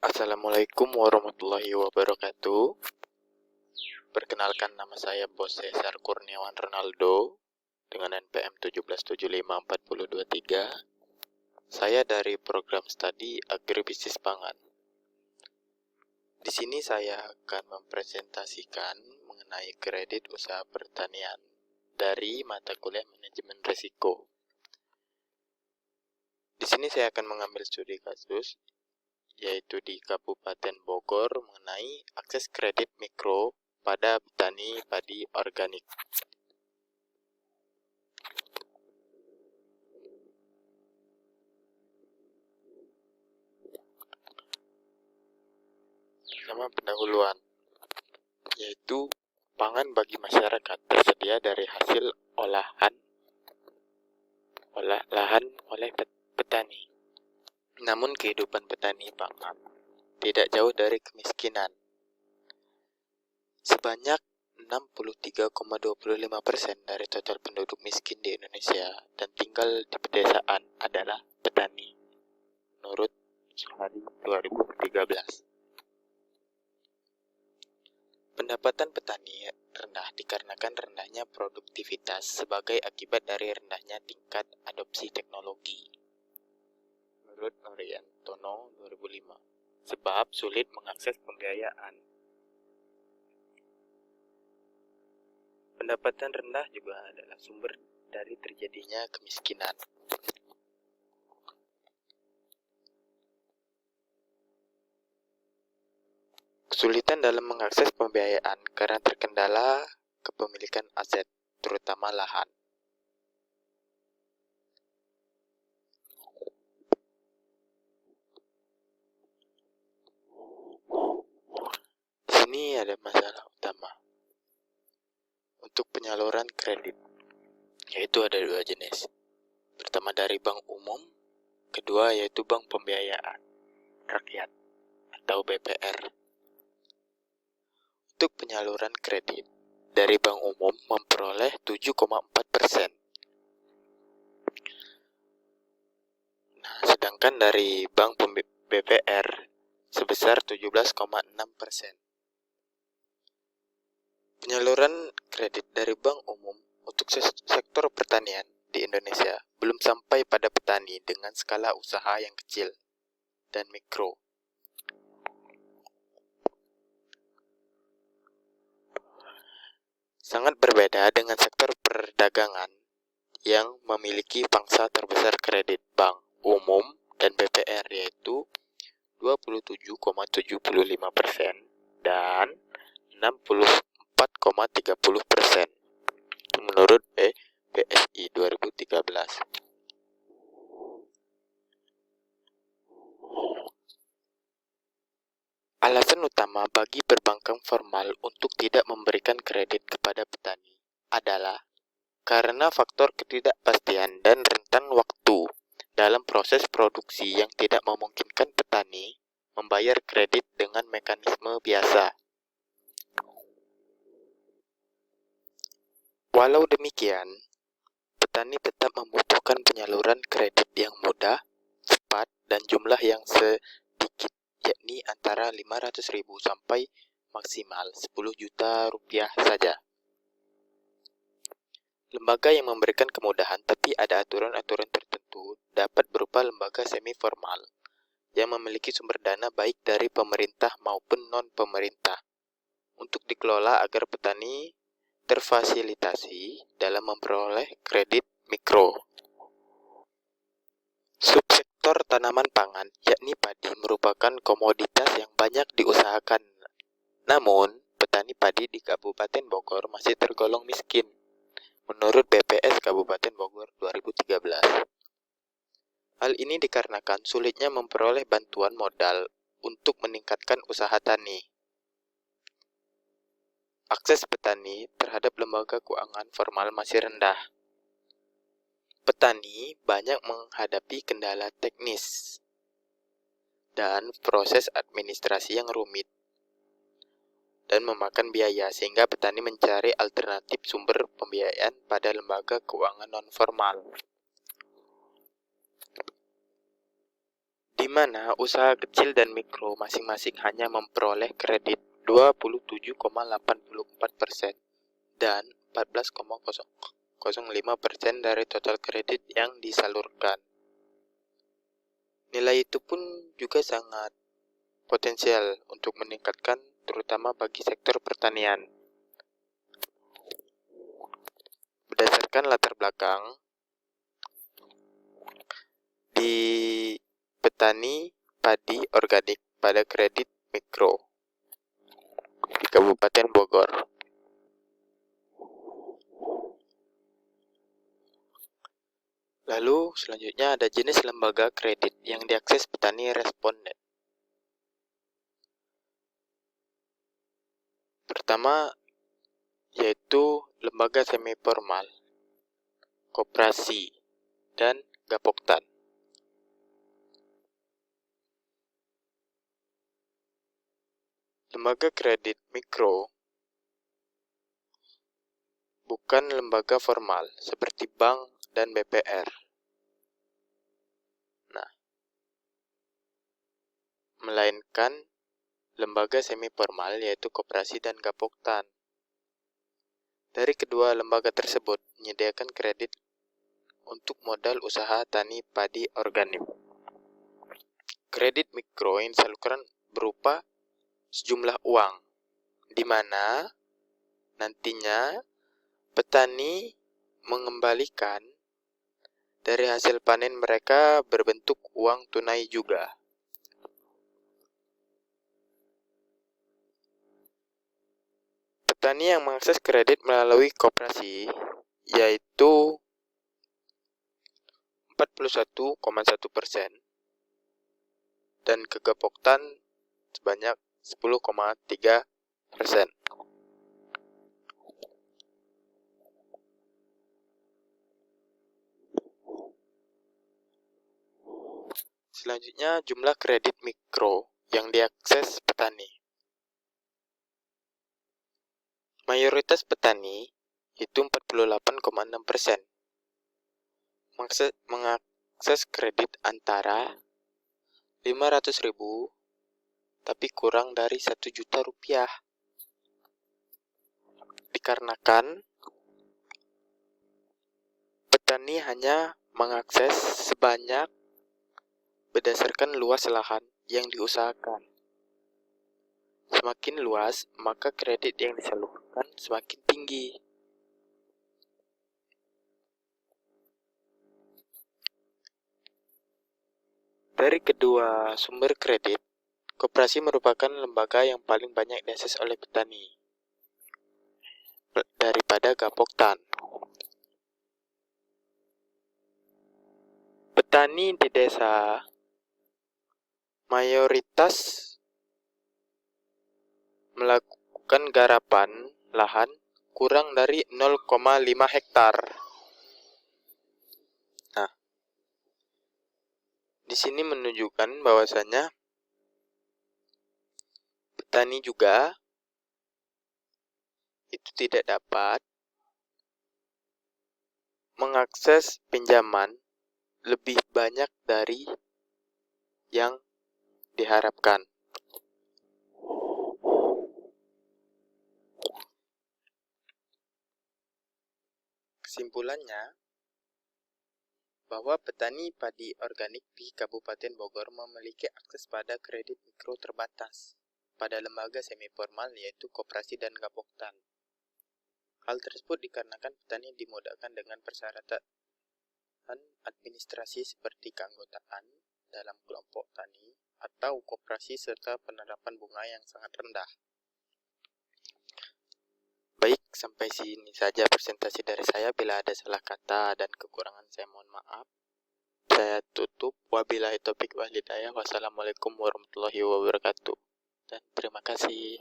Assalamualaikum warahmatullahi wabarakatuh. Perkenalkan, nama saya Bos Cesar Kurniawan Ronaldo dengan NPM 1775423. Saya dari program studi Agribisnis Pangan. Di sini saya akan mempresentasikan mengenai kredit usaha pertanian dari mata kuliah manajemen risiko. Di sini saya akan mengambil studi kasus yaitu di Kabupaten Bogor mengenai akses kredit mikro pada petani padi organik. Pertama, pendahuluan, yaitu pangan bagi masyarakat tersedia dari hasil lahan oleh petani. Namun kehidupan petani pangan tidak jauh dari kemiskinan. Sebanyak 63,25% dari total penduduk miskin di Indonesia dan tinggal di pedesaan adalah petani, menurut Suhari 2013. Pendapatan petani rendah dikarenakan rendahnya produktivitas sebagai akibat dari rendahnya tingkat adopsi teknologi, menurut Noriantono 2005, sebab sulit mengakses pembiayaan. Pendapatan rendah juga adalah sumber dari terjadinya kemiskinan. Kesulitan dalam mengakses pembiayaan karena terkendala kepemilikan aset, terutama lahan. Di sini ada masalah utama untuk penyaluran kredit, yaitu ada dua jenis. Pertama dari bank umum, kedua yaitu bank pembiayaan rakyat atau BPR. Untuk penyaluran kredit dari bank umum memperoleh 7,4%. Nah, sedangkan dari bank BPR sebesar 17,6%. Penyaluran kredit dari bank umum untuk sektor pertanian di Indonesia belum sampai pada petani dengan skala usaha yang kecil dan mikro. Sangat berbeda dengan sektor perdagangan yang memiliki pangsa terbesar kredit bank umum dan BPR, yaitu 27,75% dan 64,30% menurut BSI 2013. Alasan utama bagi perbankan formal untuk tidak memberikan kredit kepada petani adalah karena faktor ketidakpastian dan rentan waktu dalam proses produksi yang tidak memungkinkan petani membayar kredit dengan mekanisme biasa. Walau demikian, petani tetap membutuhkan penyaluran kredit yang mudah, cepat, dan jumlah yang sedikit, yakni antara 500.000 sampai maksimal 10 juta rupiah saja. Lembaga yang memberikan kemudahan tapi ada aturan-aturan tertentu dapat berupa lembaga semi-formal yang memiliki sumber dana baik dari pemerintah maupun non-pemerintah untuk dikelola agar petani terfasilitasi dalam memperoleh kredit mikro. Subsektor tanaman pangan, yakni padi, merupakan komoditas yang banyak diusahakan. Namun, petani padi di Kabupaten Bogor masih tergolong miskin, menurut BPS Kabupaten Bogor 2013. Hal ini dikarenakan sulitnya memperoleh bantuan modal untuk meningkatkan usaha tani. Akses petani terhadap lembaga keuangan formal masih rendah. Petani banyak menghadapi kendala teknis dan proses administrasi yang rumit dan memakan biaya, sehingga petani mencari alternatif sumber pembiayaan pada lembaga keuangan non-formal. Di di mana usaha kecil dan mikro masing-masing hanya memperoleh kredit 27,84% dan 14,005% dari total kredit yang disalurkan. Nilai itu pun juga sangat potensial untuk meningkatkan, terutama bagi sektor pertanian. Berdasarkan latar belakang, di petani padi organik pada kredit mikro di Kabupaten Bogor. Lalu selanjutnya ada jenis lembaga kredit yang diakses petani responden. Pertama yaitu lembaga semi formal, koperasi, dan gapoktan. Lembaga kredit mikro bukan lembaga formal seperti bank dan BPR. Melainkan lembaga semi formal yaitu koperasi dan gapoktan. Dari kedua lembaga tersebut menyediakan kredit untuk modal usaha tani padi organik. Kredit mikro yang disalurkan berupa sejumlah uang, di mana nantinya petani mengembalikan dari hasil panen mereka berbentuk uang tunai juga. Petani yang mengakses kredit melalui koperasi yaitu 41,1% dan ke gapoktan sebanyak 10,3%. Selanjutnya jumlah kredit mikro yang diakses petani. Mayoritas petani itu 48,6% mengakses kredit antara 500.000 tapi kurang dari 1 juta rupiah. Dikarenakan petani hanya mengakses sebanyak berdasarkan luas lahan yang diusahakan. Semakin luas, maka kredit yang disalurkan semakin tinggi. Dari kedua sumber kredit, koperasi merupakan lembaga yang paling banyak diakses oleh petani daripada gapoktan. Petani di desa mayoritas melakukan garapan lahan kurang dari 0,5 hektar. Nah, di sini menunjukkan bahwasanya petani juga itu tidak dapat mengakses pinjaman lebih banyak dari yang diharapkan. Kesimpulannya, bahwa petani padi organik di Kabupaten Bogor memiliki akses pada kredit mikro terbatas pada lembaga semi formal yaitu koperasi dan gapoktan. Hal tersebut dikarenakan petani dimudahkan dengan persyaratan administrasi seperti keanggotaan dalam kelompok tani atau koperasi serta penerapan bunga yang sangat rendah. Baik, sampai sini saja presentasi dari saya. Bila ada salah kata dan kekurangan saya mohon maaf. Saya tutup. Wabillahi taufiq wal hidayah. Wassalamualaikum warahmatullahi wabarakatuh. Dan terima kasih.